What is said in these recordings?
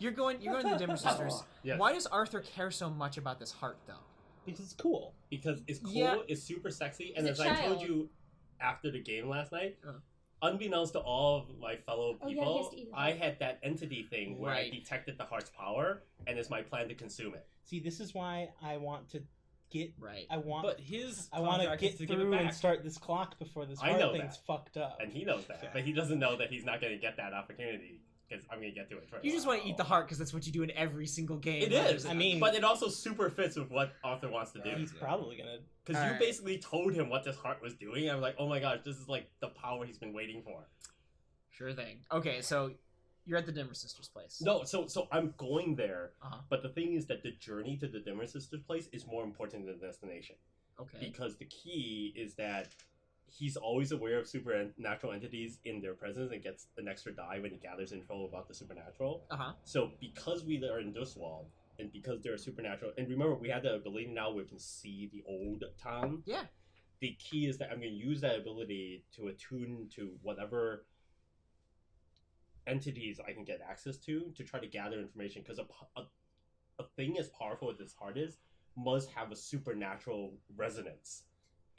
You're going to the Dimmer Sisters. Yes. Why does Arthur care so much about this heart, though? Because it's cool. Because it's cool, Yeah. it's super sexy, He's and a as I told child. you after the game last night, Uh-huh. unbeknownst to all of my fellow Oh, yeah, he has people, to eat it. I had that entity thing where Right. I detected the heart's power, and it's my plan to consume it. See, this is why I want to get. Right. I want. But his I want to contract get is to give it through back. and start this clock before this I heart know thing's that. fucked up. And he knows that, Okay. but he doesn't know that he's not going to get that opportunity, because I'm going to get to it first. You just want to eat the heart because that's what you do in every single game. It where is. there's I mean- but it also super fits with what Arthur wants to do. Yeah. He's probably gonna. Because you Alright. basically told him what this heart was doing. I was like, oh my gosh, this is like the power he's been waiting for. Sure thing. Okay, so you're at the Dimmer Sisters' place. No, so I'm going there, Uh-huh. but the thing is that the journey to the Dimmer Sisters' place is more important than the destination. Okay. Because the key is that he's always aware of supernatural entities in their presence and gets an extra die when he gathers info about the supernatural. Uh-huh. So because we are in Doskvol, and because they're supernatural, and remember we have the ability now where we can see the old town. Yeah. The key is that I'm going to use that ability to attune to whatever entities I can get access to try to gather information, because a thing as powerful as this heart is must have a supernatural resonance,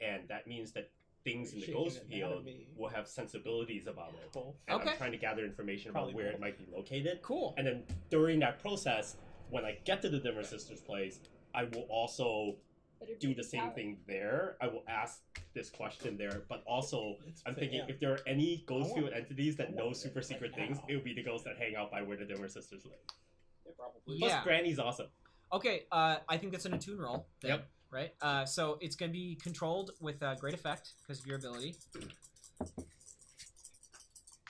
and that means that things in the Shaking ghost it out field of me. will have sensibilities about it. Both. And Okay. I'm trying to gather information Probably about where both. it might be located. Cool. And then during that process, when I get to the Dimmer Sisters' place, I will also Better do be the same power. thing there. I will ask this question there, but also It's- I'm thinking yeah. if there are any ghost I want- field entities that I know want super it secret right things, now. it would be the ghosts that hang out by where the Dimmer Sisters live. Yeah, probably. Plus, Yeah. Granny's awesome. Okay, I think that's an attune roll. Then, Yep. Right? So it's going to be controlled with great effect because of your ability.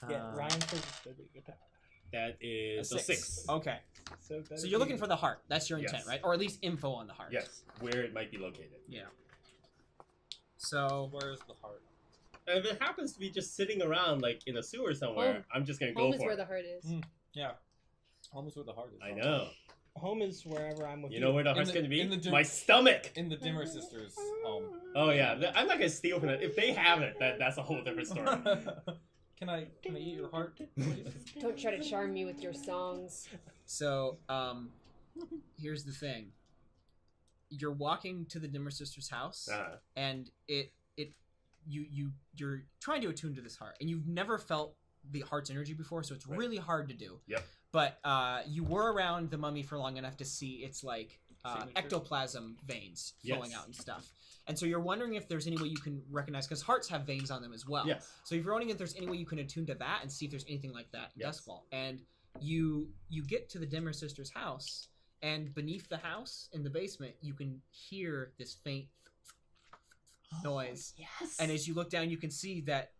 Yeah, Ryan says it's gonna be a good power. That is a 6. Okay. So, So you're looking for the heart. That's your intent, Yes. right? Or at least info on the heart. Yes, where it might be located. Yeah. So Where's the heart? And if it happens to be just sitting around like in a sewer somewhere, Home. I'm just gonna Home go is for where it. the heart is. Yeah. Almost where the heart is. I know. home is wherever I'm with you. You know where the In heart's the- gonna be? in the My stomach. In the Dimmer Sisters' home. Oh yeah, I'm not gonna steal from it. If they have it, that's a whole different story. Can I eat your heart, please? Don't try to charm me with your songs. So, here's the thing. You're walking to the Dimmer Sisters' house, Uh-huh. and you're trying to attune to this heart, and you've never felt the heart's energy before, so it's Right. really hard to do. Yep. But you were around the mummy for long enough to see its like Signature? ectoplasm veins flowing Yes. out and stuff. And so you're wondering if there's any way you can recognize, because hearts have veins on them as well. Yes. So you're wondering if there's any way you can attune to that and see if there's anything like that in Yes. Doskvol. And you get to the Dimmer Sisters' house, and beneath the house in the basement, you can hear this faint noise. Yes. And as you look down, you can see that,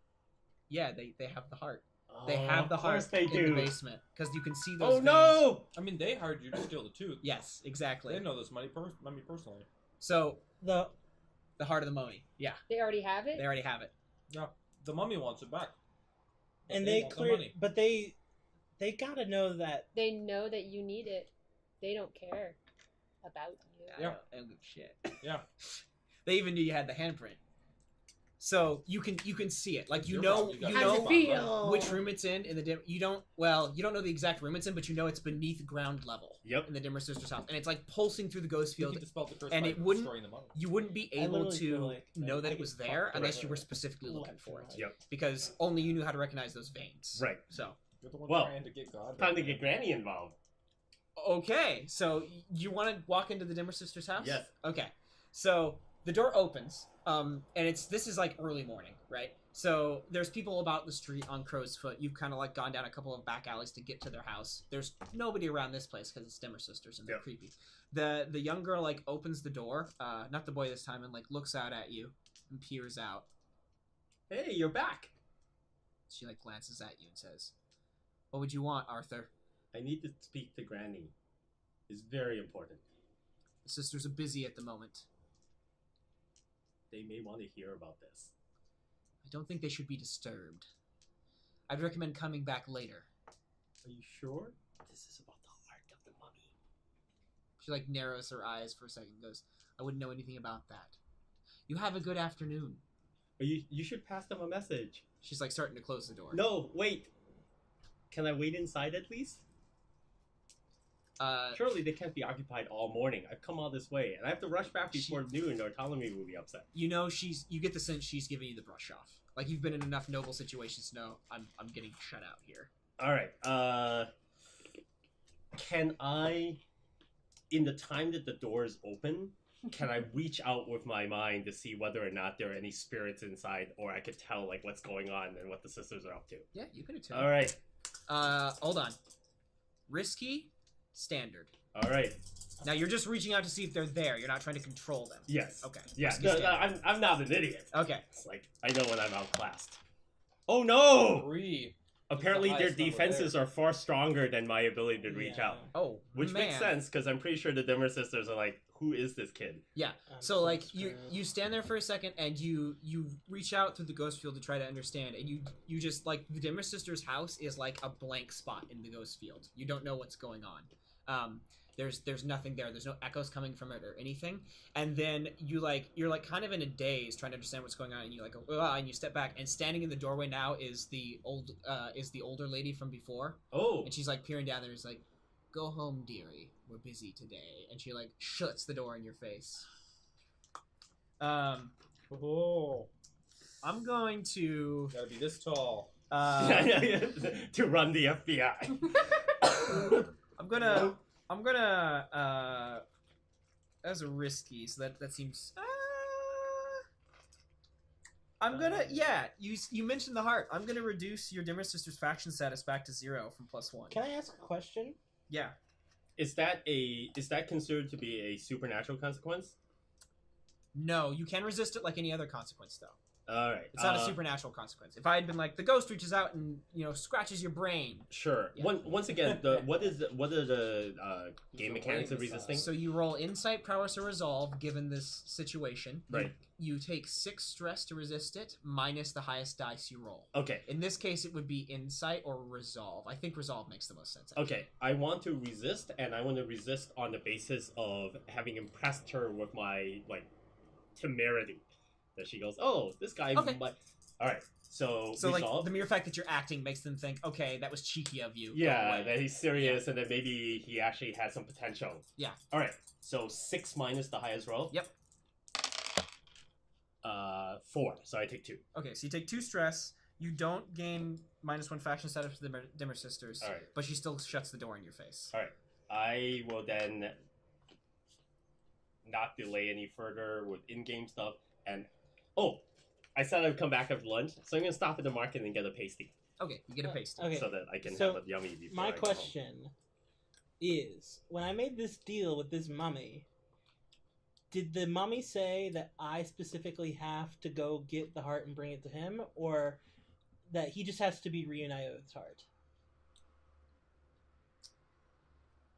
yeah, they have the heart. They have the of course heart they in do. the basement because you can see those. Oh veins. no! I mean, they hired you to steal the tooth. Yes, exactly. They know this mummy personally. So the the heart of the mummy. Yeah, They already have it? they already have it. Yeah, the mummy wants it back. But and they want the clear, money. but they gotta know that. They know that you need it. They don't care about you. I don't give a shit. Yeah. They even knew you had the handprint. So you can see it. Like It's you your know problem. You you got How's know it feel? which room it's in the dim. You don't know the exact room it's in, but you know it's beneath ground level Yep. in the Dimmer Sisters' house, and it's like pulsing through the ghost You field. can dispel the curse and by it wouldn't- destroying the mummy. You wouldn't be I able literally feel to like know that I it was get there fucked unless you over were specifically looking left for and it, right. Yep. because only you knew how to recognize those veins. Right. So You're the one Well, trying to get God. Time to get Granny involved. okay, so you want to walk into the Dimmer Sisters' house? Yes. Okay, so the door opens, and this is like early morning, right? So there's people about the street on Crow's Foot. You've kind of like gone down a couple of back alleys to get to their house. There's nobody around this place because it's Dimmer Sisters and they're Yep. creepy. The young girl like opens the door, not the boy this time, and like looks out at you and peers out. Hey, you're back. She like glances at you and says, "What would you want, Arthur? I need to speak to Granny. It's very important. The sisters are busy at the moment. They may want to hear about this. I don't think they should be disturbed. I'd recommend coming back later." Are you sure? This is about the heart of the mummy. She like narrows her eyes for a second and goes, "I wouldn't know anything about that. You have a good afternoon." You should pass them a message. She's like starting to close the door. No, wait. Can I wait inside at least? Surely they can't be occupied all morning. I've come all this way, and I have to rush back before noon, or Ptolemy will be upset. You know, you get the sense she's giving you the brush off. Like, you've been in enough noble situations to know I'm getting shut out here. All right. Can I, in the time that the door is open, can I reach out with my mind to see whether or not there are any spirits inside, or I could tell like what's going on and what the sisters are up to? Yeah, you can attempt. All right. Hold on. Risky, standard. All right. Now you're just reaching out to see if they're there. You're not trying to control them. Yes. Okay. Yeah. Risky, standard. I'm not an idiot. Okay. It's like I know when I'm outclassed. Oh no! 3. Apparently the their highest number defenses there. are far stronger than my ability to reach Yeah. out. Oh, Which man. makes sense, because I'm pretty sure the Dimmer sisters are like, who is this kid? Yeah. I'm So like you scared. stand there for a second and you reach out through the ghost field to try to understand, and you just like the Dimmer sisters' house is like a blank spot in the ghost field. You don't know what's going on. There's nothing there. There's no echoes coming from it or anything. And then you're like kind of in a daze trying to understand what's going on, and you like and you step back, and standing in the doorway now is the older lady from before, Oh. and she's like peering down there. Is like, "Go home, dearie. We're busy today." And she like shuts the door in your face. Oh, I'm going to gotta be this tall. To run the FBI. I'm gonna that's a risky, so that seems I'm gonna you mentioned the heart. I'm gonna reduce your Dimmer Sisters faction status back to 0 from +1. Can I ask a question? Is that considered to be a supernatural consequence? No, you can resist it like any other consequence though. All right. It's not a supernatural consequence. If I had been like the ghost reaches out and scratches your brain. Sure. Yeah. Once again, what are the game mechanics of resisting? So you roll insight, prowess, or resolve given this situation. Right. You take 6 stress to resist it, minus the highest dice you roll. Okay. In this case, it would be insight or resolve. I think resolve makes the most sense. Actually. Okay. I want to resist, and I want to resist on the basis of having impressed her with my temerity. That she goes, oh, this guy Okay. might. All right. So like resolve. the mere fact that you're acting makes them think, okay, that was cheeky of you. Go Yeah, away. that he's serious, and that maybe he actually has some potential. Yeah. All right. So 6 minus the highest roll. Yep. 4. So I take 2. Okay, so you take 2 stress. You don't gain -1 faction status for the Dimmer Sisters. All right. But she still shuts the door in your face. All right. I will then not delay any further with in-game stuff. And I said I'd come back after lunch, so I'm gonna stop at the market and get a pasty Okay, you get a paste. Okay. so that I can So, have a yummy before My I go home. question is, when I made this deal with this mummy, did the mummy say that I specifically have to go get the heart and bring it to him, or that he just has to be reunited with his heart?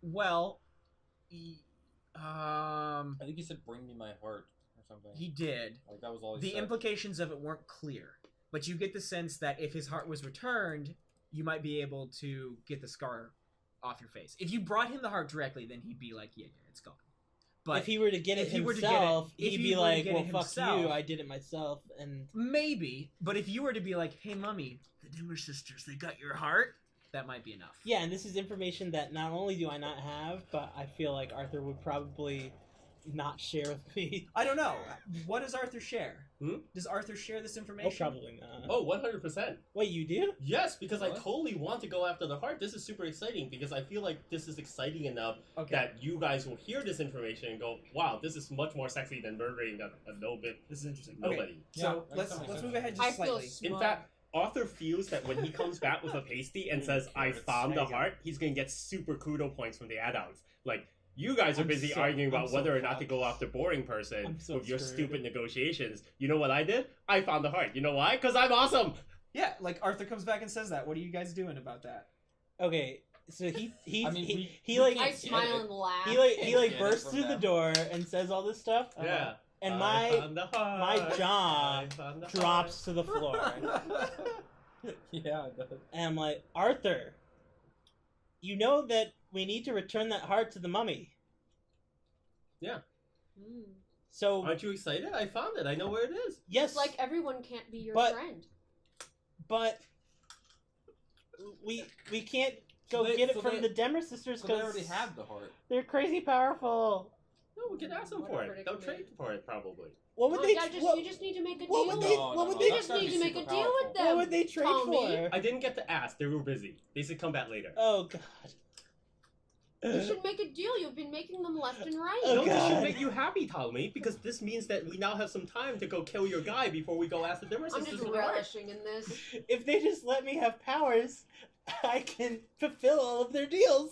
Well, I think he said, "Bring me my heart" or something. he did. Like that was all he The said. implications of it weren't clear, but you get the sense that if his heart was returned, you might be able to get the scar off your face. If you brought him the heart directly, then he'd be like, yeah, it's gone. But if he were to get it if he were to get it- himself, if he'd he be were to like, get well, it fuck himself- you, I did it myself, and... maybe, but if you were to be like, hey, mummy, the Dimmer Sisters, they got your heart, that might be enough. Yeah, and this is information that not only do I not have, but I feel like Arthur would probably not share with me. I don't know. What does Arthur share? Hmm? Does Arthur share this Oh, information? probably not. Oh, 100%. Wait, you do? Yes, because I What? totally want to go after the heart. This is super exciting because I feel like this is exciting enough Okay. that you guys will hear this information and go, wow, this is much more sexy than murdering a This is interesting. nobody. Okay, so Yeah, let's that makes move sense. ahead I just feel slightly. smart. In fact, Arthur feels that when he comes back with a pasty and says, I found the heart, he's going to get super kudo points from the adults. Like, you guys are I'm busy so- arguing I'm about so whether or not to fucked. go after boring person I'm so with your screwed. stupid negotiations. You know what I did? I found the heart. You know why? Because I'm awesome! Yeah, like Arthur comes back and says that. What are you guys doing about that? Okay, so he I mean, he we like I can't smile get it. and laugh. he like Can't get it bursts from through the them. door and says all this stuff. Yeah. And I my found the heart. my jaw I found the drops to the floor, Yeah, it does. and I'm like, Arthur, you know that we need to return that heart to the mummy. Mm. So Aren't you excited? I found it. I know where it is. yes, It's like everyone can't be your But- friend. but we can't go get it so from they- the Demmer sisters So they because already have the heart. they're crazy powerful. No, we can ask them for it. They'll trade for it probably. What would Oh, they? yeah, what, you just need to make a what deal. would they? No, what no, would no, they? You that's just gotta need be to make a super deal powerful. with them. What would they trade Tommy. for? I didn't get to ask. They were busy. They said come back later. Oh god. You should make a deal. You've been making them left and right. Oh, No, this should God. make you happy, Ptolemy, because this means that we now have some time to go kill your guy before we go ask the Dimmer I'm sisters just for the heart. relishing in this. If they just let me have powers, I can fulfill all of their deals.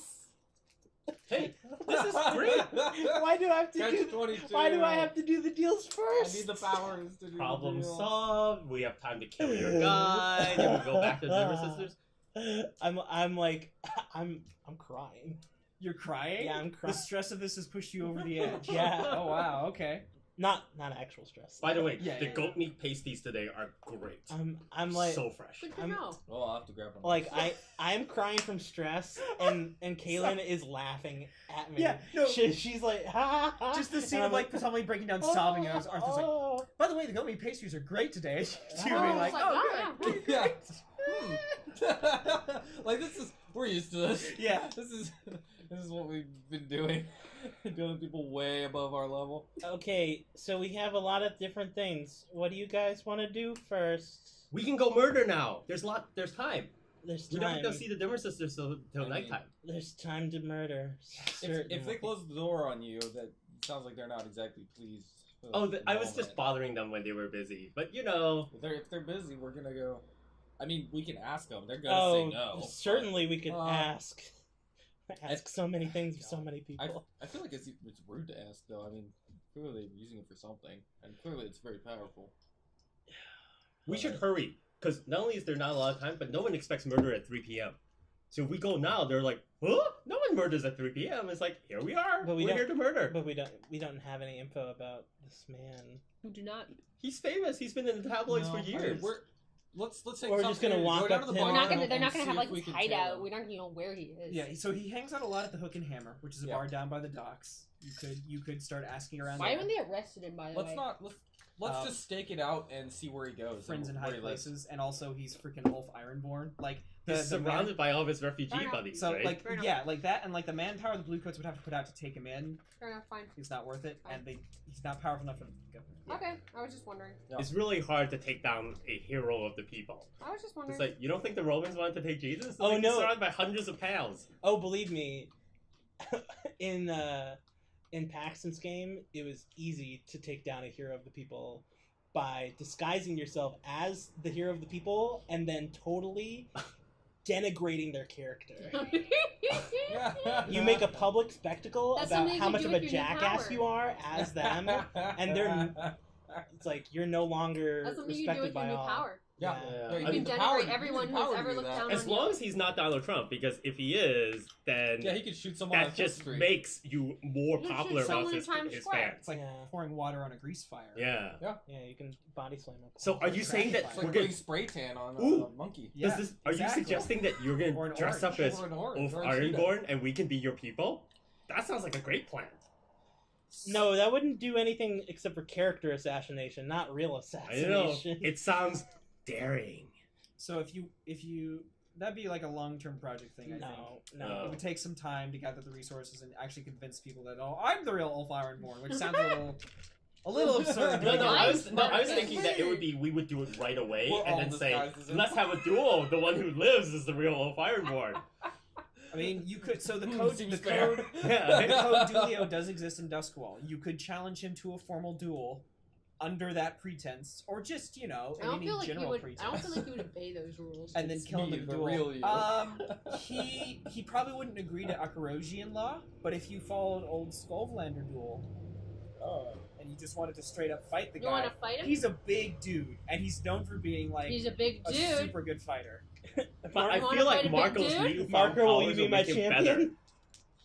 Hey, this is great. Why do I have to Catch do? 22. Why do I have to do the deals I first? need the powers to do Problem the deal. solved. We have time to kill your guy. Then we go back to the Dimmer sisters. I'm like I'm crying. You're crying? Yeah, I'm The crying. stress of this has pushed you over the edge. Yeah. Oh wow. Okay. Not actual stress. By the way, Yeah, the yeah. goat meat pasties today are great. I'm like so fresh. Good to I'm- know. Well, I'll have to grab one. like I'm crying from stress and Caelin is laughing at me. Yeah. No. She's like ha, ha, ha. Just the scene And of I'm like Ptolemy breaking down, sobbing, and Arthur's like, oh. "By the way, the goat meat pastries are great today." She Oh, being I like, was like, "Oh, oh, good." yeah. Like this is we're used to this. Yeah. This is what we've been doing. Dealing with people way above our level. Okay, so we have a lot of different things. What do you guys want to do first? We can go murder now. There's time. There's We don't time. have to go see the Dimmer sisters till I mean, nighttime. There's time to murder. If they Certainly. close the door on you, that sounds like they're not exactly pleased. with Oh, the I was just moment. bothering them when they were busy. But you know, If they're busy, we're gonna go. I mean, we can ask them. They're gonna say no. but certainly we could ask. I- Ask so many things of so many people. I feel like it's rude to ask, though. I mean, clearly they're using it for something, and clearly it's very powerful. we should hurry. Because not only is there not a lot of time, but no one expects murder at 3 p.m. So if we go now, they're like, huh? No one murders at 3 p.m. It's like, here we are. But we We're don't- here to murder. But we don't have any info about this man. Who do not? He's famous. He's been in the tabloids for No, I mean, years. let's say Or we're just gonna walk go down up to the to him. bar We're not gonna. and They're not see gonna have if like we his can hideout. tail We're not gonna know where he is. Yeah. So he hangs out a lot at the Hook and Hammer, which is a Yeah. bar down by the docks. You could start asking around. Why there. haven't they arrested him? By the Let's way. not. Let's Um, just stake it out and see where he goes. friends in and high where he lives. places, and also he's freaking Ulf Ironborn. Like He's the man- surrounded by all of his refugee Fair enough. buddies, So right? like Fair enough. yeah, like that, and like the manpower the Bluecoats would have to put out to take him in. Fair enough. Fine. It's not worth it, Fine. and he's not powerful enough for them to go. Yeah. Okay. I was just wondering. Yeah. It's really hard to take down a hero of the people. I was just wondering. It's like, you don't think the Romans wanted to take Jesus? It's Oh, like, no. He's surrounded by hundreds of pounds. Oh, believe me, in Paxton's game, it was easy to take down a hero of the people by disguising yourself as the hero of the people and then totally denigrating their character. You make a public spectacle That's about something you how can much do of a with your new jackass power. you are as them. and they're- It's like you're no longer That's something you do respected with your by new all. power. Yeah. Yeah. You I can mean, the denigrate power- everyone the who's power to ever do looked that. down As on long you. as he's not Donald Trump, because if he is, then Yeah, he could shoot someone that on just Fifth Street. makes you more You should popular shoot amongst someone in his Times his Square. fans. It's like Yeah. pouring water on a grease fire. Yeah. Yeah, you can body slam them. So are you saying that It's we're like gonna? putting spray tan on Ooh. a monkey. Yeah, Does this, are exactly. you suggesting that you're Or gonna an dress up orange. as Or an orange. Ulf or a cheetah. Ironborn and we can be your people? That sounds like a great plan. No, that wouldn't do anything except for character assassination, not real I don't know. assassination. It sounds daring. So if you that'd be like a long-term project thing. I think. No. It would take some time to gather the resources and actually convince people that I'm the real Ulf Ironborn, which sounds a little absurd. No, I was Nice. thinking that it would be we would do it right away We're and all then say disguised as him. let's have a duel. The one who lives is the real Ulf Ironborn. I mean, you could. So the code, Seems the fair. code, Yeah. the code Dulio does exist in Doskvol. You could challenge him to a formal duel under that pretense, or just I don't any feel like you general would. pretense. I don't feel like you would obey those rules. And then It's kill him me, in a the duel. real you. He probably wouldn't agree to Akarosian law, but if you followed old Skovlander duel, and you just wanted to straight up fight the You want guy, to fight him? he's a big dude, and he's known for being like He's a big a dude. super good fighter. But I You wanna feel fight like a big Marco's dude? newfound Marco, will you powers be my make him better. champion?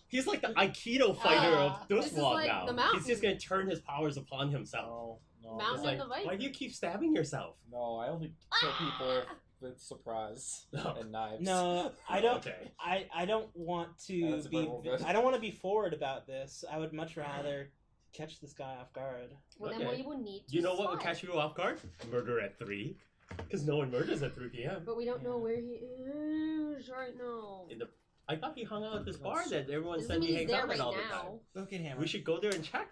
He's like the Aikido fighter of this is Doskvol like now. the mountain. He's just gonna turn his powers upon himself. No, Mountain It's no, like, the Viking. why do you keep stabbing yourself? no, I only kill people with surprise No. and knives. No, I don't. Okay. I don't want to That's be. very good. I don't want to be forward about this. I would much rather catch this guy off guard. Well, then Okay. we will need to You know what would slide. catch you off guard? Murder at 3. Because no one murders at 3 p.m. But we don't know where he is right now. I thought he hung out at this bar that everyone Doesn't said mean he he's hangs there out at right all the time. now. The hook and hammer. We should go there and check.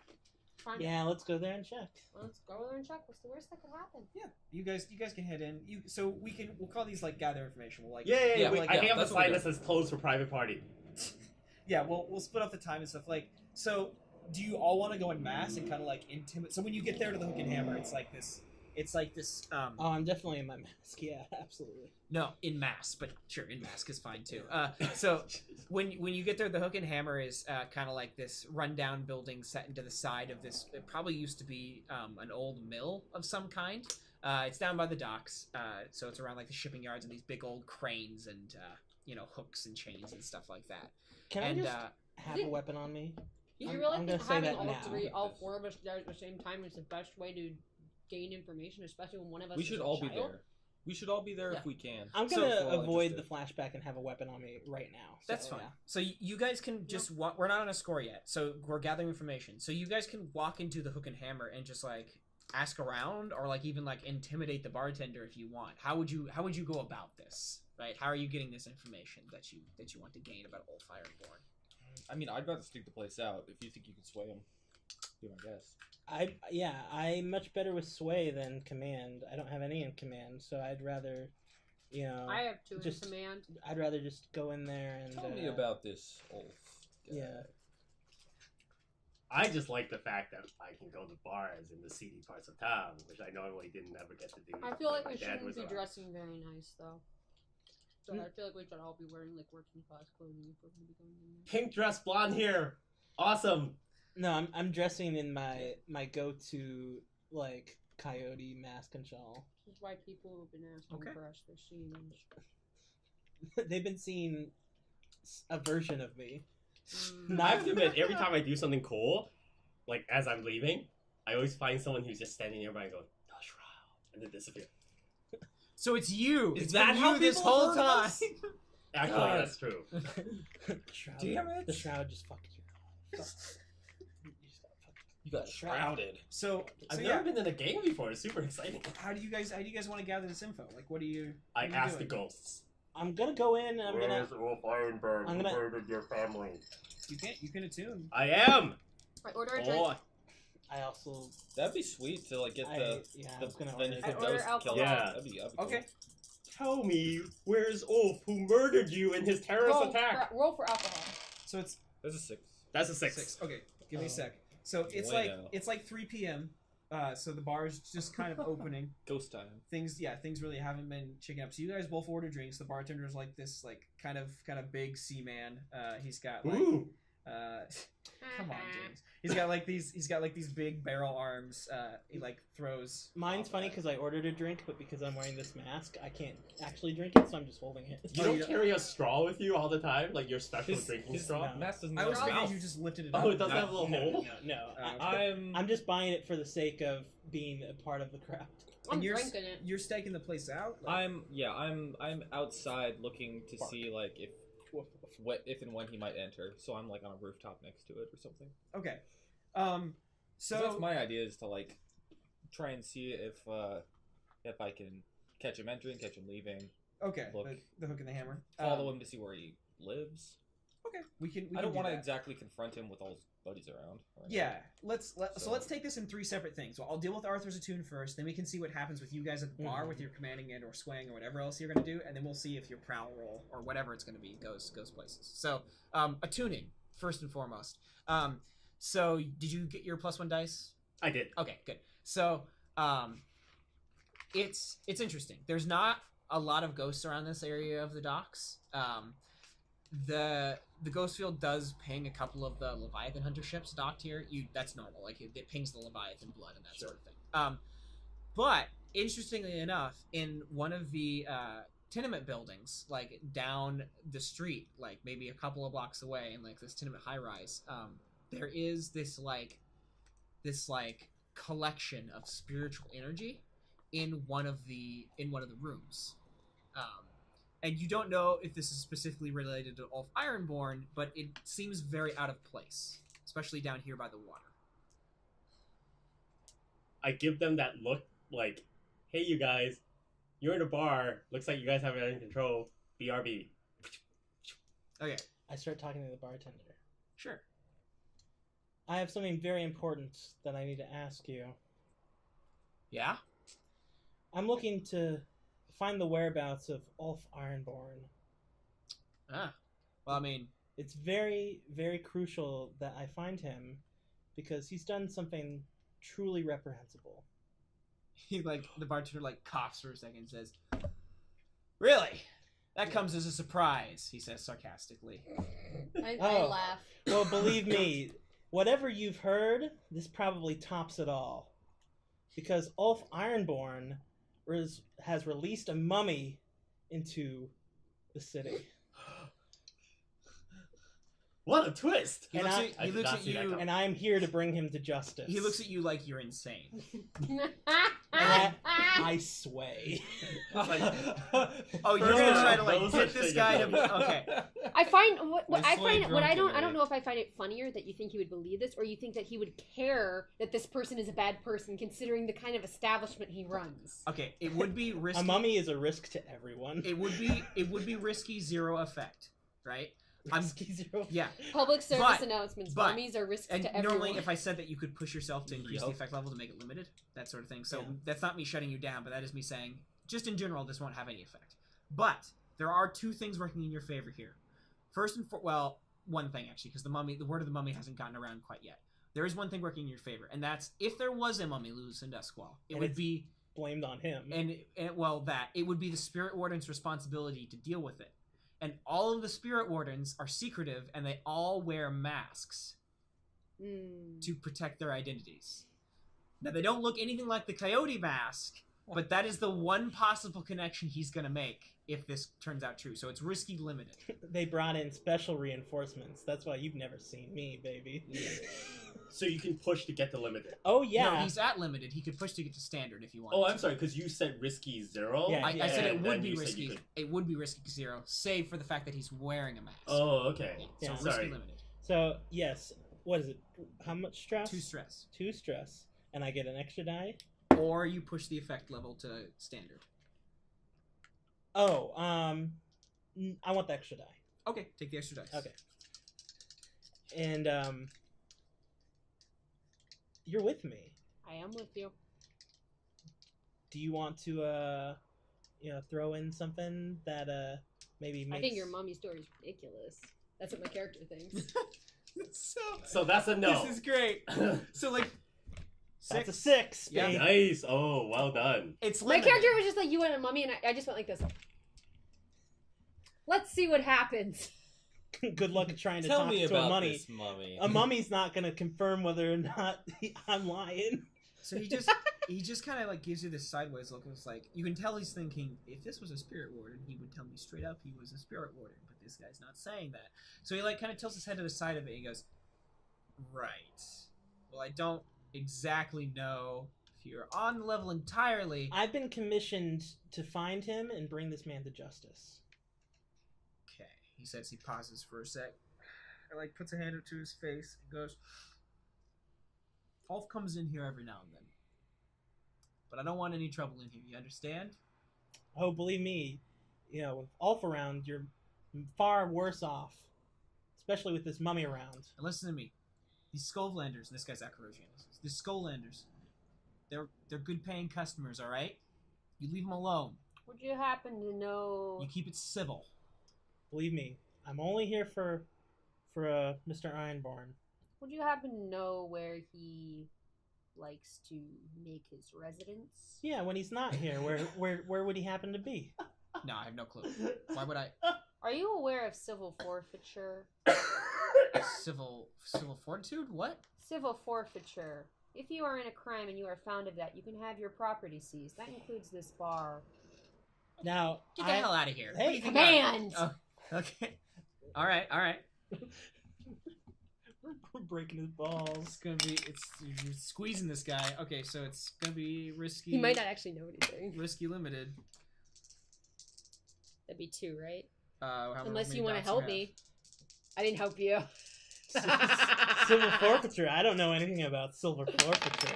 Fine. Yeah, let's go there and check. Let's go there and check. What's the worst that could happen? Yeah, you guys can head in. So we'll call these like gather information. We'll like Yeah, like, I yeah, have a that's what we sign do. that says closed for private party. yeah, we'll split up the time and stuff. Like, so do you all want to go in mass and kind of like intimidate? So when you get there to the hook and hammer, it's like this. Oh, I'm definitely in my mask. Yeah, absolutely. No, in mass, but sure, in mask is fine too. So when you get there, the hook and hammer is kind of like this rundown building set into the side of this. It probably used to be an old mill of some kind. It's down by the docks, so it's around like the shipping yards and these big old cranes and hooks and chains and stuff like that. Can and I just have a weapon on me? Do you I'm really gonna think say having that now. all four of us there at the same time is the best way to gain information, especially when one of us We is should a all be child? there. We should all be there Yeah. if we can. I'm So gonna if we're all avoid the interested. flashback and have a weapon on me right now. That's so, fine. yeah. So you guys can just walk. We're not on a score yet, so we're gathering information. So you guys can walk into the hook and hammer and just like ask around, or like even like intimidate the bartender if you want. How would you go about this? Right? How are you getting this information that you want to gain about Old Fireborn? I mean, I'd rather stick the place out. If you think you can sway him, be my guess. I'm much better with sway than command. I don't have any in command, so I'd rather, I have two just- in command. I'd rather just go in there and Tell me about this Ulf guy. Yeah. I just like the fact that I can go to bars in the seedy parts of town, which I normally didn't ever get to do. I feel like when we my dad shouldn't was be around. dressing very nice though. So I feel like we should all be wearing like working class clothing if we're gonna be going in there. Pink dress, blonde hair, awesome. No, I'm dressing in my go-to like Coyote mask and shawl. This is why people have been asking Okay. for us this season. They've been seeing a version of me. I have to admit, every time I do something cool, like as I'm leaving, I always find someone who's just standing nearby and going, "The shroud," and then disappear. So it's you. Is It's that been how you this people whole heard time? us? Actually, God. that's true. The shroud, Damn it. The shroud just fucked you. You just got fucked. You got shrouded. So I've yeah. never been in a game before. It's super exciting. How do you guys want to gather this info? Like, what do you? I what are you asked the doing? ghosts. I'm gonna go in and I'm gonna. Ulf Ironburn? I'm gonna- murdered your family. You can attune. I am. I order a drink. Oh, I also. That'd be sweet to like get I the was gonna order. vengeful I order ghost alcohol. killer. Yeah. That'd be cool. Okay. tell me, where's Ulf, who murdered you in his terrorist attack? Roll for alcohol. So it's There's a 6. That's a 6. Okay, give me a sec. So it's Way like now. 3 p.m. So the bar's just kind of opening. Ghost time. Things really haven't been shaken up. So you guys both order drinks. The bartender's like this kind of big sea man. He's got like Ooh. come on, James. He's got like these big barrel arms. He like throws. Mine's off funny that. because I ordered a drink, but because I'm wearing this mask, I can't actually drink it, so I'm just holding it. You don't carry a straw with you all the time? Like your special drinking straw? no. Mask doesn't I always have a figured mouth. you just lifted it up. Oh, it doesn't No. have a little hole? No. I'm I'm just buying it for the sake of being a part of the crowd. I'm And you're drinking it. You're staking the place out. Like, I'm outside looking to Bark. see like if and when he might enter. So I'm like on a rooftop next to it or something. okay. So So that's my idea, is to like try and see if I can catch him entering, catch him leaving, okay. look. The hook and the hammer. follow him to see where he lives. Okay, we can. I don't want to exactly confront him with all his buddies around. Right? Yeah, so So- let's take this in 3 separate things. So I'll deal with Arthur's attune first, then we can see what happens with you guys at the bar with your commanding and or swaying or whatever else you're gonna do, and then we'll see if your prowl roll or whatever it's gonna be goes places. So attuning first and foremost. So did you get your +1 dice? I did. Okay, good. So it's interesting. There's not a lot of ghosts around this area of the docks. The ghost field does ping a couple of the Leviathan hunter ships docked here. That's normal. Like it pings the Leviathan blood and that sort of thing. But interestingly enough, in one of the tenement buildings, like down the street, like maybe a couple of blocks away, in like this tenement high rise, there is this collection of spiritual energy in one of the rooms. And you don't know if this is specifically related to Ulf Ironborn, but it seems very out of place, especially down here by the water. I give them that look like, hey, you guys, you're in a bar. Looks like you guys have it under control. BRB. Okay, I start talking to the bartender. sure. I have something very important that I need to ask you. Yeah? I'm looking to find the whereabouts of Ulf Ironborn. Ah. Well, I mean, It's very, very crucial that I find him because he's done something truly reprehensible. the bartender coughs for a second and says, "Really? That comes as a surprise," he says sarcastically. I Oh. laugh. Well, believe me, whatever you've heard, this probably tops it all. Because Ulf Ironborn has released a mummy into the city. What a twist! He And looks I- at, I he did looks not at see that you. coming. And I'm here to bring him to justice. He looks at you like you're insane. I sway. Oh, you're gonna try to Those are get this guy to. Okay. I find what My I slave find what I drunken don't know if I find it funnier that you think he would believe this, or you think that he would care that this person is a bad person, considering the kind of establishment he runs. Okay. It would be risky. A mummy is a risk to everyone. It would be risky 0 effect, right? Risky zero. Yeah. Public service But- announcements. but- Mummies are risks And to everyone. normally, if I said that you could push yourself to increase the Yup. effect level to make it limited, that sort of thing. So Yeah. that's not me shutting you down, but that is me saying, just in general, this won't have any effect. But there are 2 things working in your favor here. First and one thing actually, because the word of the mummy hasn't gotten around quite yet. There is one thing working in your favor, and that's if there was a mummy loose in Doskvol, it And would it's be Blamed on him. it would be the spirit warden's responsibility to deal with it. And all of the spirit wardens are secretive, and they all wear masks to protect their identities. Now, they don't look anything like the Coyote mask, but that is the one possible connection he's going to make if this turns out true. So it's risky limited. They brought in special reinforcements. That's why you've never seen me, baby. So you can push to get to limited. Oh No, yeah. he's at limited. He could push to get to standard if you want. Oh, I'm sorry, because you said risky 0? Yeah, I said it and would then be you said risky. you could- It would be risky 0, save for the fact that he's wearing a mask. Oh, okay. Yeah. So risky Sorry. limited. So yes, what is it? How much stress? 2 stress. 2 stress, and I get an extra die. Or you push the effect level to standard. Oh, I want the extra die. Okay, take the extra dice. Okay. And you're with me. I am with you. Do you want to throw in something that maybe makes... I think your mommy story is ridiculous. That's what my character thinks. So that's a no. This is great. So like, That's a 6. Yeah. babe. Nice. Oh, well done. it's My limited. character was just like, you want a mummy, and I just went like this. Let's see what happens. Good luck trying to Tell talk me to a about mummy. this mummy. A mummy's not going to confirm whether or not I'm lying. So he just kind of like gives you this sideways look. And it's like you can tell he's thinking, if this was a spirit warden, he would tell me straight up he was a spirit warden. But this guy's not saying that. So he like kind of tilts his head to the side of it. And he goes, "Right. Well, I don't exactly know if you're on the level entirely." I've been commissioned to find him and bring this man to justice. Okay. He says he pauses for a sec. And like puts a hand up to his face and goes, "Ulf comes in here every now and then. But I don't want any trouble in here. You understand?" Oh, believe me, with Ulf around, you're far worse off. Especially with this mummy around. And listen to me. These Skovlanders, and this guy's Akarosian. These Skovlanders, they're good paying customers, all right? You leave them alone. Would you happen to know? You keep it civil. Believe me, I'm only here for Mr. Ironborn. Would you happen to know where he likes to make his residence? Yeah, when he's not here, where would he happen to be? No, I have no clue. Why would I? Are you aware of civil forfeiture? Civil fortitude? What? Civil forfeiture. If you are in a crime and you are found of that, you can have your property seized. That includes this bar. Now, Get the hell out of here. Hey, What do you think Command! Oh, okay. All right. We're breaking his balls. You're squeezing this guy. Okay, so it's gonna be risky. He might not actually know anything. Risky limited. That'd be 2, right? How Unless many you want to dots help have? me. I didn't help you. Silver forfeiture. I don't know anything about silver forfeiture.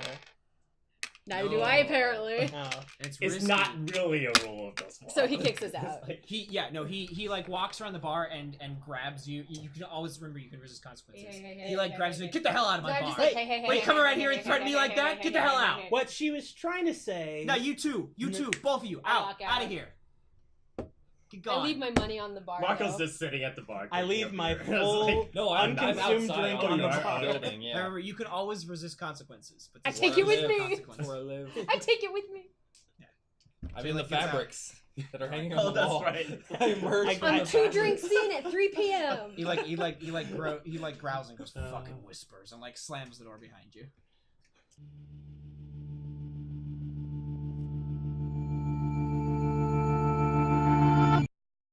Neither do I, apparently. Oh. It's It's risky. not really a rule of Doskvol. So he kicks us out. He like walks around the bar and grabs you. You can always remember you can resist consequences. Hey, He like grabs you. Get the hell out of So my I'm bar. just like, hey, Wait, come around here and threaten me like that? Get the hell out. What she was trying to say. No, you two, both of you, I out walk out. of here. Get I gone. leave my money on the bar. Marco's though. just sitting at the bar. I drinking leave a my beer. full- It's like, No, I'm Unconsumed outside drink on on the the bar. building. Yeah. Remember, you can always resist consequences. But I this take is it with where me. consequences. That's where I live. I take it with me. I'm in the like, it's out. fabrics that are hanging Oh, on the that's wall. right. I emerge from I'm the 2 fabrics. drinks in at 3 p.m. He growls and goes fucking whispers and like slams the door behind you.